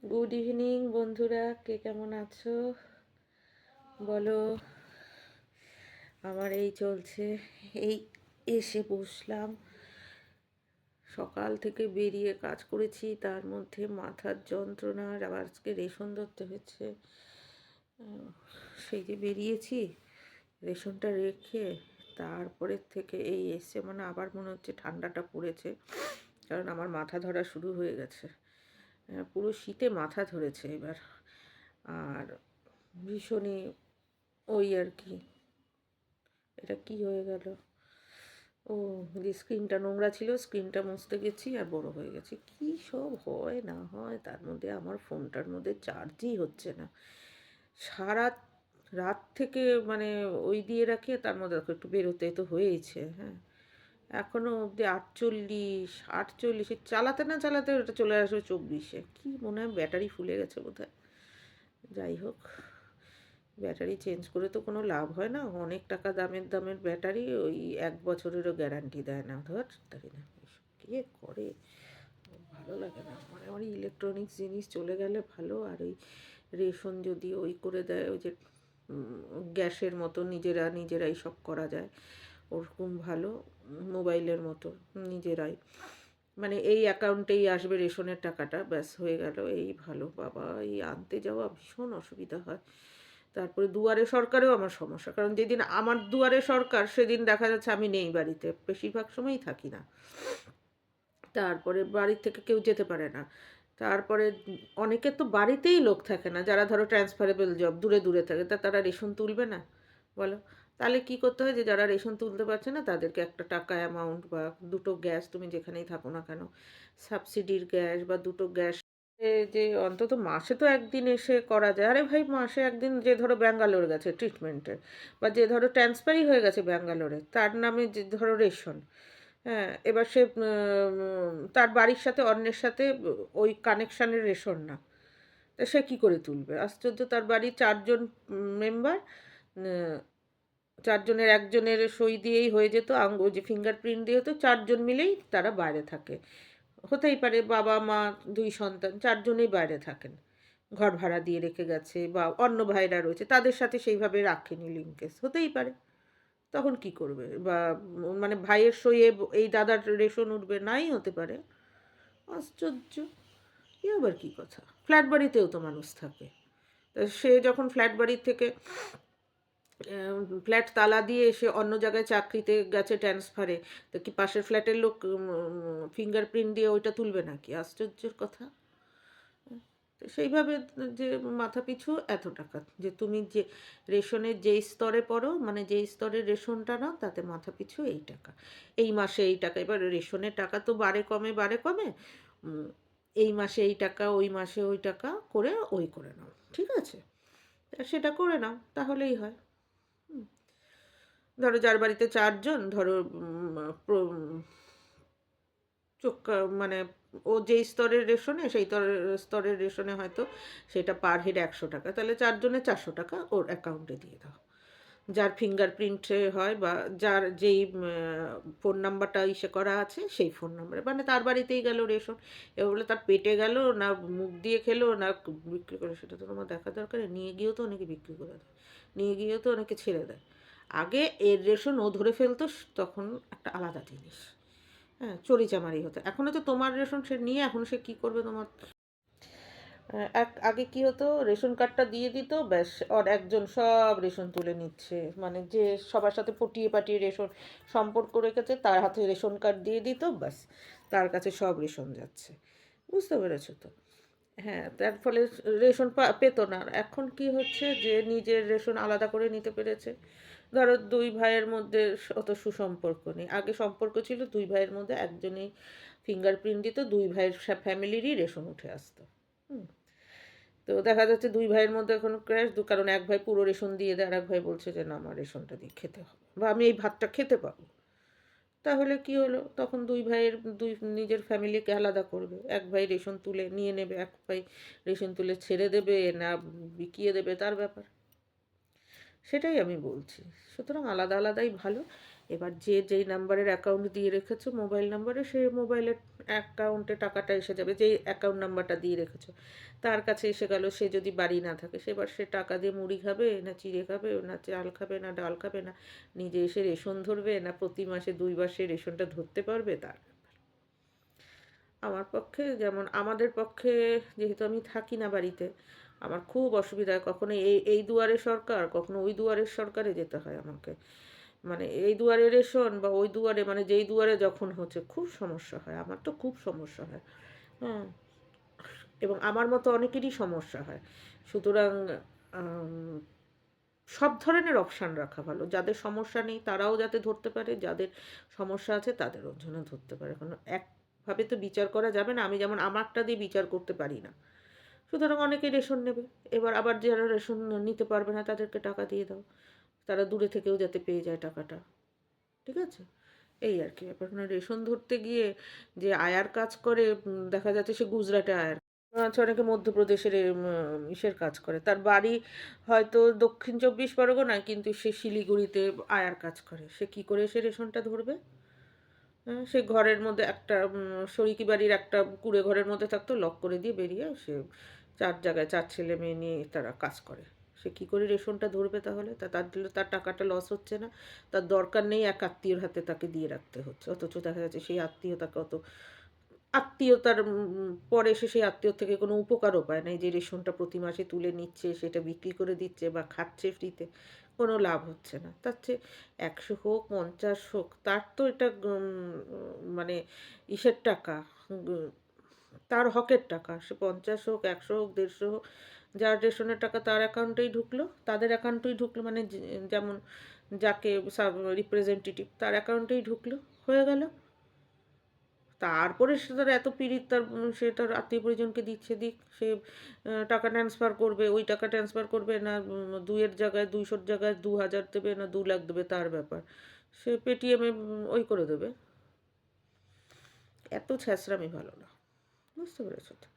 Good evening বন্ধুরা, কে কেমন আছো বলো। আমার এই চলছে, এই এসে বসলাম। সকাল থেকে বেরিয়ে কাজ করেছি, তার মধ্যে মাথার যন্ত্রণা, আবার আজকে রেশন ধরতে হচ্ছে। সেই যে বেরিয়েছি, রেশনটা রেখে তারপরের থেকে এই এসছে, মানে আবার মনে হচ্ছে ঠান্ডাটা পড়েছে, কারণ আমার মাথা ধরা শুরু হয়ে গেছে। পুরো শীতে মাথা ধরেছে এবার। আর ভীষণই ওই আর কি। এটা কি হয়ে গেল? ও, যে স্ক্রিনটা নোংরা ছিল, স্ক্রিনটা মুছতে গেছি আর বড় হয়ে গেছে। কি সব হয় না হয়, তার মধ্যে আমার ফোনটার মধ্যে চার্জই হচ্ছে না। সারা রাত থেকে মানে ওই দিয়ে রাখে, তার মধ্যে দেখো একটু বেরোতে তো হয়েইছে। হ্যাঁ, এখনও অবধি 48 চালাতে না চালাতে ওটা চলে আসবে 24-এ। কি মনে হয় ব্যাটারি ফুলে গেছে বোধহয়। যাই হোক, ব্যাটারি চেঞ্জ করে তো কোনো লাভ হয় না। অনেক টাকা দামের ব্যাটারি, ওই 1 বছরেরও গ্যারান্টি দেয় না। ধর তাই না, এসব কে করে? ভালো লাগে না। মানে আমার ইলেকট্রনিক্স জিনিস চলে গেলে ভালো। আর ওই রেশন যদি ওই করে দেয়, ওই যে গ্যাসের মতো নিজেরাই সব করা যায়, ওরকম ভালো। মোবাইলের মতো নিজেরাই, মানে এই অ্যাকাউন্টেই আসবে রেশনের টাকাটা, ব্যাস হয়ে গেল। এই ভালো। বাবা, এই আনতে যাওয়া ভীষণ অসুবিধা হয়। তারপরে দুয়ারে সরকারেও আমার সমস্যা, কারণ যেদিন আমার দুয়ারে সরকার সেদিন দেখা যাচ্ছে আমি নেই বাড়িতে, বেশিরভাগ সময়ই থাকি না। তারপরে বাড়ির থেকে কেউ যেতে পারে না। তারপরে অনেকের তো বাড়িতেই লোক থাকে না, যারা ধরো ট্রান্সফারেবল জব, দূরে দূরে থাকে, তারা রেশন তুলবে না বলো? তাহলে কি করতে হয়, যে যারা রেশন তুলতে পারছে না তাদেরকে একটা টাকা অ্যামাউন্ট, বা দুটো গ্যাস, তুমি যেখানেই থাকো না কেন, সাবসিডির গ্যাস বা দুটো গ্যাস, যে অন্তত মাসে তো একদিন এসে করা যায়। আরে ভাই, মাসে একদিন, যে ধরো ব্যাঙ্গালোর গেছে ট্রিটমেন্টে, বা যে ধরো ট্রান্সফারই হয়ে গেছে ব্যাঙ্গালোরে, তার নামে যে ধরো রেশন। হ্যাঁ, এবার সে তার বাড়ির সাথে অন্যের সাথে ওই কানেকশানের রেশন না, তা সে কী করে তুলবে? আশ্চর্য! তার বাড়ি 4 জন মেম্বার, চারজনের একজনের সই দিয়েই হয়ে যেত, ওই যে ফিঙ্গারপ্রিন্ট দিয়ে হতো, 4 জন মিলেই তারা বাইরে থাকে। হতেই পারে বাবা মা 2 সন্তান, 4 জনেই বাইরে থাকেন, ঘর ভাড়া দিয়ে রেখে গেছে, বা অন্য ভাইরা রয়েছে, তাদের সাথে সেইভাবে রাখেনি লিঙ্কেজ, হতেই পারে। তখন কি করবে? বা মানে ভাইয়ের সইয়ে এই দাদার রেশন উঠবে? নাই হতে পারে। আশ্চর্য! এ আবার কি কথা? ফ্ল্যাট বাড়িতেও তো মানুষ থাকে। তা সে যখন ফ্ল্যাট বাড়ির থেকে ফ্ল্যাট তালা দিয়ে এসে অন্য জায়গায় চাকরিতে গেছে ট্রান্সফারে, তো কি পাশের ফ্ল্যাটের লোক ফিঙ্গারপ্রিন্ট দিয়ে ওইটা তুলবে নাকি? আশ্চর্যের কথা। তো সেইভাবে, যে মাথাপিছু এত টাকা, যে তুমি যে রেশনের যেই স্তরে পড়ো, মানে যেই স্তরের রেশনটা নাও, তাতে মাথাপিছু এই টাকা, এই মাসে এই টাকা। এবার রেশনের টাকা তো বাড়ে কমে, এই মাসে এই টাকা, ওই মাসে ওই টাকা করে ওই করে নাও, ঠিক আছে? সেটা করে নাও, তাহলেই হয়। ধরো যার বাড়িতে 4 জন, ধরো মানে ও যেই স্তরের রেশনে, সেই স্তরের রেশনে হয়তো সেটা পার হেড 100 টাকা, তাহলে 4 জনে 400 টাকা ওর অ্যাকাউন্টে দিয়ে দাও। যার ফিঙ্গারপ্রিন্টে হয়, বা যার যেই ফোন নাম্বারটা ইসে করা আছে, সেই ফোন নাম্বারে, মানে তার বাড়িতেই গেল রেশন। এবার বলে তার পেটে গেল না মুখ দিয়ে খেলো না বিক্রি করে, সেটা তো তোমার দেখা দরকার। নিয়ে গিয়েও তো অনেকে বিক্রি করে দেয়, নিয়ে গিয়েও তো অনেকে ছেড়ে দেয়। আগে এর রেশন ও ধরে ফেলতো, তখন একটা আলাদা জিনিস। হ্যাঁ, চোরিচামারি হতো। এখন হচ্ছে তোমার রেশন সে নিয়ে এখন সে কী করবে তোমার? আগে কি হতো, রেশন কার্ডটা দিয়ে দিত, ব্যাস, আর একজন সব রেশন তুলে নিচ্ছে, মানে যে সবার সাথে পটিয়ে পাটিয়ে রেশন সম্পর্ক রেখেছে, তার হাতে রেশন কার্ড দিয়ে দিত, ব্যাস, তার কাছে সব রেশন যাচ্ছে। বুঝতে পেরেছো তো? হ্যাঁ, তার ফলে রেশন পেতো না। আর এখন কি হচ্ছে, যে নিজের রেশন আলাদা করে নিতে পেরেছে। ধরো 2 ভাইয়ের মধ্যে অত সুসম্পর্ক নেই, আগে সম্পর্ক ছিল, 2 ভাইয়ের মধ্যে একজনই ফিঙ্গারপ্রিন্ট দিত, 2 ভাইয়ের ফ্যামিলিরই রেশন উঠে আসতো। হুম। তো দেখা যাচ্ছে 2 ভাইয়ের মধ্যে এখন ক্র্যাশ, কারণ এক ভাই পুরো রেশন দিয়ে দেয়, আর এক ভাই বলছে যে না, আমার রেশনটা দিয়ে খেতে হবে, বা আমি এই ভাতটা খেতে পাবো। তাহলে কি হলো, তখন 2 ভাইয়ের নিজের ফ্যামিলিকে আলাদা করবে। এক ভাই রেশন তুলে নিয়ে নেবে, এক ভাই রেশন তুলে ছেড়ে দেবে না বিকিয়ে দেবে, তার ব্যাপার। সেটাই আমি বলছি। সুতরাং আলাদা আলাদাই ভালো। এবার যে যেই নাম্বারের অ্যাকাউন্ট দিয়ে রেখেছো মোবাইল নাম্বারে, সেই মোবাইলের অ্যাকাউন্টে টাকাটা এসে যাবে, যেই অ্যাকাউন্ট নাম্বারটা দিয়ে রেখেছো তার কাছে এসে গেল। সে যদি বাড়ি না থাকে, সেবার সে টাকা দিয়ে মুড়ি খাবে না চিড়ে খাবে না চাল খাবে না ডাল খাবে না নিজে এসে রেশন ধরবে না প্রতি মাসে 2 বার সে রেশনটা ধরতে পারবে, তার ব্যাপার। আমার পক্ষে, যেমন আমাদের পক্ষে, যেহেতু আমি থাকি না বাড়িতে, আমার খুব অসুবিধা হয়। কখনো এই দুয়ারে সরকার, কখনো ওই দুয়ারের সরকারে যেতে হয় আমাকে। মানে এই দুয়ারে রেশন বা ওই দুয়ারে, মানে যেই দুয়ারে যখন হচ্ছে খুব সমস্যা হয়, আমার তো খুব সমস্যা হয়। হ্যাঁ, এবং আমার মতো অনেকেরই সমস্যা হয়। সুতরাং আম সব ধরনের অপশান রাখা ভালো। যাদের সমস্যা নেই তারাও যাতে ধরতে পারে, যাদের সমস্যা আছে তাদেরও যেন ধরতে পারে। কারণ একভাবে তো বিচার করা যাবে না। আমি যেমন আমারটা দিয়ে বিচার করতে পারি না। সুতরাং অনেকে রেশন নেবে। এবার আবার যারা রেশন নিতে পারবে না তাদেরকে টাকা দিয়ে দাও। তারা দূরে থেকেও যাতে পেয়ে যায় টাকাটা। ঠিক আছে? এই আর কি ব্যাপার। মানে রেশন ধরতে গিয়ে যে আয়ার কাজ করে, দেখা যাচ্ছে সে গুজরাটে আয়ার আছে, অনেকে মধ্যপ্রদেশের ইসের কাজ করে। তার বাড়ি হয়তো দক্ষিণ 24 পরগনায়, কিন্তু সে শিলিগুড়িতে আয়ার কাজ করে। সে কি করে সে রেশনটা ধরবে? সে ঘরের মধ্যে একটা শরিকি বাড়ির একটা কুঁড়ে ঘরের মধ্যে থাকতো, লক করে দিয়ে বেরিয়ে সে 4 জায়গায় 4 ছেলে মেয়ে নিয়ে তারা কাজ করে। সে কি করে রেশনটা ধরবে তাহলে? তার জন্য তার টাকাটা লস হচ্ছে না? তার দরকার নেই এক আত্মীয়র হাতে তাকে দিয়ে রাখতে হচ্ছে। অথচ দেখা যাচ্ছে সেই আত্মীয় তাকে অত আত্মীয়তার পরে এসে সেই আত্মীয়র থেকে কোনো উপকারও পায় না। এই যে রেশনটা প্রতি মাসে তুলে নিচ্ছে, সেটা বিক্রি করে দিচ্ছে বা খাচ্ছে ফ্রিতে, কোনো লাভ হচ্ছে না। তার চেয়ে ১০০ হোক ৫০ হোক, তার তো এটা মানে ইসের টাকা, গ তার হকের টাকা। সে ৫০ হোক ১০০ হোক ১৫০ হোক, যার রেশনের টাকা তার অ্যাকাউন্টেই ঢুকলো, তাদের অ্যাকাউন্টেই ঢুকলো, মানে যেমন যাকে রিপ্রেজেন্টেটিভ তার অ্যাকাউন্টেই ঢুকলো, হয়ে গেল। তারপরে সে তার এত পীড়িত, তার সে তার আত্মীয় পরিজনকে দিচ্ছে দিক। সে টাকা ট্রান্সফার করবে, ওই টাকা ট্রান্সফার করবে না ২ এর জায়গায় ২০০ জায়গায় ২,০০০ দেবে না ২,০০,০০০ দেবে, তার ব্যাপার। সে পেটিএমে ওই করে দেবে। এত ছ্যাঁচড়ামি ভালো না। বুঝতে পেরেছ তো?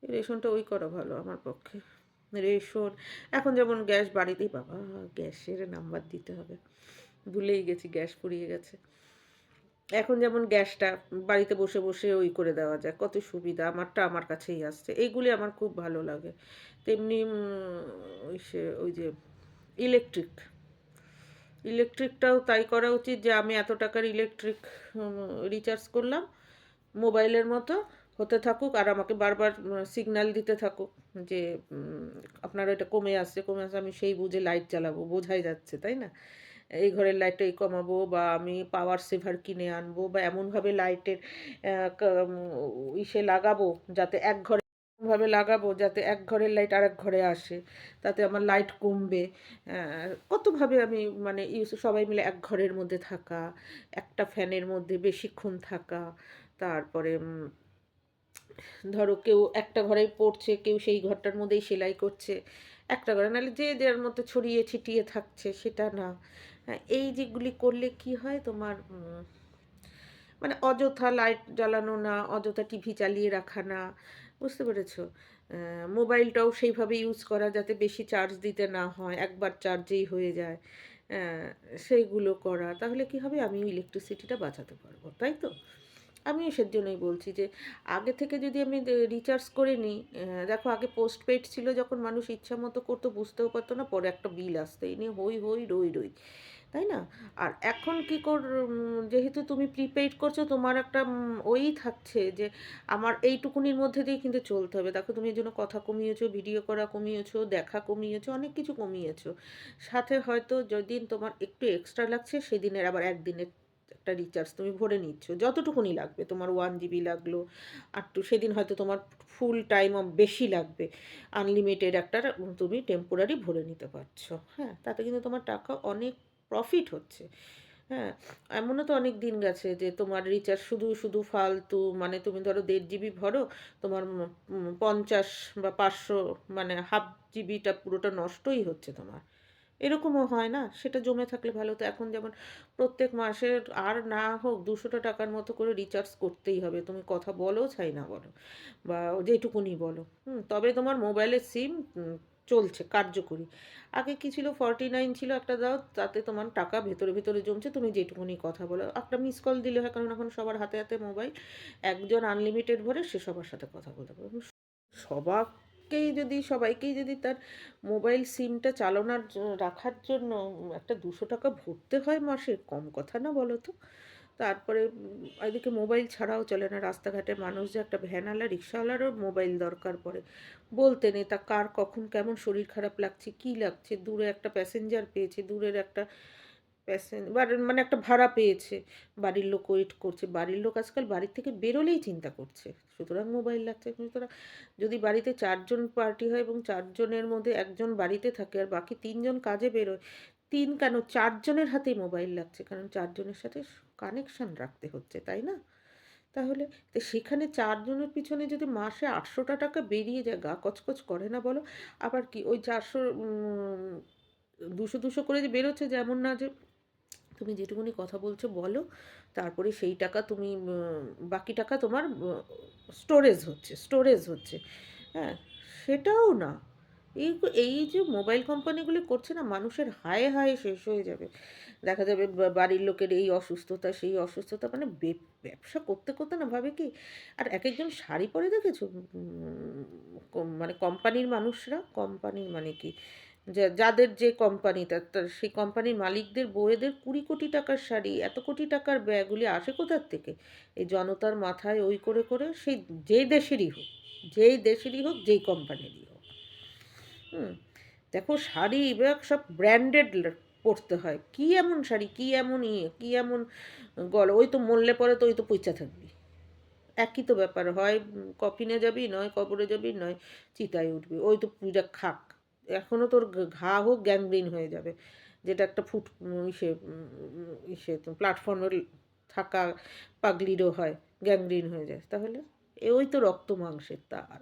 এই রেশনটা ওই করা ভালো আমার পক্ষে। রেশন, এখন যেমন গ্যাস বাড়িতেই, বাবা গ্যাসের নাম্বার দিতে হবে, ভুলেই গেছি, গ্যাস ফুরিয়ে গেছে। এখন যেমন গ্যাসটা বাড়িতে বসে বসে ওই করে দেওয়া যায়, কত সুবিধা। আমারটা আমার কাছেই আসছে, এইগুলি আমার খুব ভালো লাগে। তেমনি ওই যে ইলেকট্রিক, ইলেকট্রিকটাও তাই করা উচিত যে আমি এত টাকার ইলেকট্রিক রিচার্জ করলাম, মোবাইলের মতো হতে থাকুক, আর আমাকে বারবার সিগন্যাল দিতে থাকুক যে আপনার এটা কমে আসছে কমে আসছে, আমি সেই বুঝে লাইট জ্বালাবো। বোঝাই যাচ্ছে তাই না? এই ঘরের লাইটটা এই কমাবো, বা আমি পাওয়ার সেভার কিনে আনবো, বা এমনভাবে লাইটের ইসে লাগাবো যাতে এক ঘরে, ভাবে লাগাবো যাতে এক ঘরের লাইট আরেক ঘরে আসে, তাতে আমার লাইট কমবে। কতভাবে আমি মানে সবাই মিলে এক ঘরের মধ্যে থাকা, একটা ফ্যানের মধ্যে বেশিক্ষণ থাকা, তারপরে ধরো কেউ একটা ঘরেই পড়ছে, কেউ সেই ঘরটার মধ্যেই সেলাই করছে, একটা ঘরে, নাহলে যে যার মতো ছড়িয়ে ছিটিয়ে থাকছে, সেটা না। হ্যাঁ, এই যেগুলি করলে কি হয় তোমার, মানে অযথা লাইট জ্বালানো না, অযথা টিভি চালিয়ে রাখা না, বুঝতে পেরেছো? মোবাইলটাও সেইভাবে ইউজ করা যাতে বেশি চার্জ দিতে না হয়, একবার চার্জেই হয়ে যায়। সেইগুলো করা, তাহলে কি হবে, আমিও ইলেকট্রিসিটিটা বাঁচাতে পারবো, তাই তো? আমিও সেজন্যই বলছি যে আগে থেকে যদি আমি রিচার্জ করে নিই, দেখো আগে পোস্টপেড ছিল যখন, মানুষ ইচ্ছা মতো করতো, বুঝতেও পারতো না, পরে একটা বিল আসতো, এই নিয়ে হই হই রই রই, তাই না? আর এখন কি যেহেতু তুমি প্রিপেইড করছো, তোমার একটা ওই থাকছে যে আমার এইটুকুনির মধ্যে দিয়ে কিন্তু চলতে হবে। দেখো তুমি এই জন্য কথা কমিয়েছো, ভিডিও করা কমিয়েছো, দেখা কমিয়েছো, অনেক কিছু কমিয়েছো। সাথে হয়তো যেদিন তোমার একটু এক্সট্রা লাগছে, সেদিনের আবার একদিনের একটা রিচার্জ তুমি ভরে নিচ্ছ, যতটুকুনি লাগবে, তোমার 1 GB লাগলো, আর সেদিন হয়তো তোমার ফুল টাইম বেশি লাগবে, আনলিমিটেড একটা তুমি টেম্পোরারি ভরে নিতে পারছো। হ্যাঁ, তাতে কিন্তু তোমার টাকা অনেক প্রফিট হচ্ছে। হ্যাঁ, এমনও তো অনেক দিন গেছে যে তোমার রিচার্জ শুধু শুধু ফালতু, মানে তুমি ধরো 1.5 GB ভরো, তোমার 50 বা 500, মানে হাফ জিবিটা পুরোটা নষ্টই হচ্ছে তোমার। এরকমও হয় না? সেটা জমে থাকলে ভালো হতো। এখন যেমন প্রত্যেক মাসে আর না হোক 200 টাকার মতো করে রিচার্জ করতেই হবে। তুমি কথা বলো চাই না বলো, বা যেটুকুনি বলো। তবে তোমার মোবাইলের সিম চলছে কার্যকরী। আগে কি ছিল 49 ছিল একটা দাও, তাতে তোমার টাকা ভেতরে ভেতরে জমছে, তুমি যেটুকুনি কথা বলো একটা মিস কল দিলে হয়, কারণ এখন সবার হাতে হাতে মোবাইল, একজন আনলিমিটেড ভরে সে সবার সাথে কথা বলতে পারে। সবাইকেই যদি তার মোবাইল সিমটা চালানোর রাখার জন্য একটা 200 টাকা ভরতে হয় মাসে, কম কথা না বলো তো? তারপরে এদিকে মোবাইল ছাড়াও চলে না, রাস্তাঘাটে মানুষ যে একটা ভ্যানওয়ালা রিক্সাওয়ালারও মোবাইল দরকার পড়ে, বলতে নেই তা কার কখন কেমন শরীর খারাপ লাগছে কী লাগছে, দূরে একটা প্যাসেঞ্জার পেয়েছে, দূরের একটা মানে একটা ভাড়া পেয়েছে, বাড়ির লোক ওয়েট করছে, বাড়ির লোক আজকাল বাড়ির থেকে বেরোলেই চিন্তা করছে, সুতরাং মোবাইল লাগছে। সুতরাং যদি বাড়িতে 4জন পার্টি হয় এবং 4জনের মধ্যে একজন বাড়িতে থাকে আর বাকি 3জন কাজে বেরোয়, 3 কেন 4জনের হাতেই মোবাইল লাগছে, কারণ 4জনের সাথে কানেকশান রাখতে হচ্ছে, তাই না? তাহলে তো সেখানে 4জনের পিছনে যদি মাসে 800 টাকা বেরিয়ে যায়, গা কচকচ করে না বলো? আবার কি ওই 400 200 200 করে যে বেরোচ্ছে, যেমন না যে তুমি যেটুকুনি কথা বলছো বলো, তারপরে সেই টাকা তুমি বাকি টাকা তোমার স্টোরেজ হচ্ছে, হ্যাঁ, সেটাও না। এই এই যে মোবাইল কোম্পানিগুলি করছে না, মানুষের হায় হায় শেষ হয়ে যাবে। দেখা যাবে বাড়ির লোকের এই অসুস্থতা সেই অসুস্থতা, মানে ব্যবসা করতে করতে না ভাবে কি, আর এক একজন শাড়ি পরে দেখেছো, মানে কোম্পানির মানুষরা, কোম্পানির মানে কি, যাদের যে কোম্পানি, তার সেই কোম্পানির মালিকদের বউয়েদের 20 কোটি টাকার শাড়ি, এত কোটি টাকার ব্যাগগুলি আসে কোথার থেকে? এই জনতার মাথায় ওই করে করে, সেই যেই দেশেরই হোক যেই কোম্পানিরই হোক। হুম, দেখো শাড়ি ব্যাগ সব ব্র্যান্ডেড পরতে হয়, কী এমন শাড়ি, কী এমন কী এমন ওই তো মরলে পরে তো ওই তো পইচা থাকবি, একই তো ব্যাপার, হয় কফিনে যাবি, নয় কবরে যাবি, নয় চিতায় উঠবি, ওই তো পূজা খাক, এখনও তোর ঘা হোক গ্যাংগ্রিন হয়ে যাবে, যেটা একটা ইসে প্ল্যাটফর্মের থাকা পাগলিরও হয়, গ্যাংগ্রিন হয়ে যায়, তাহলে ওই তো রক্ত মাংসের তার।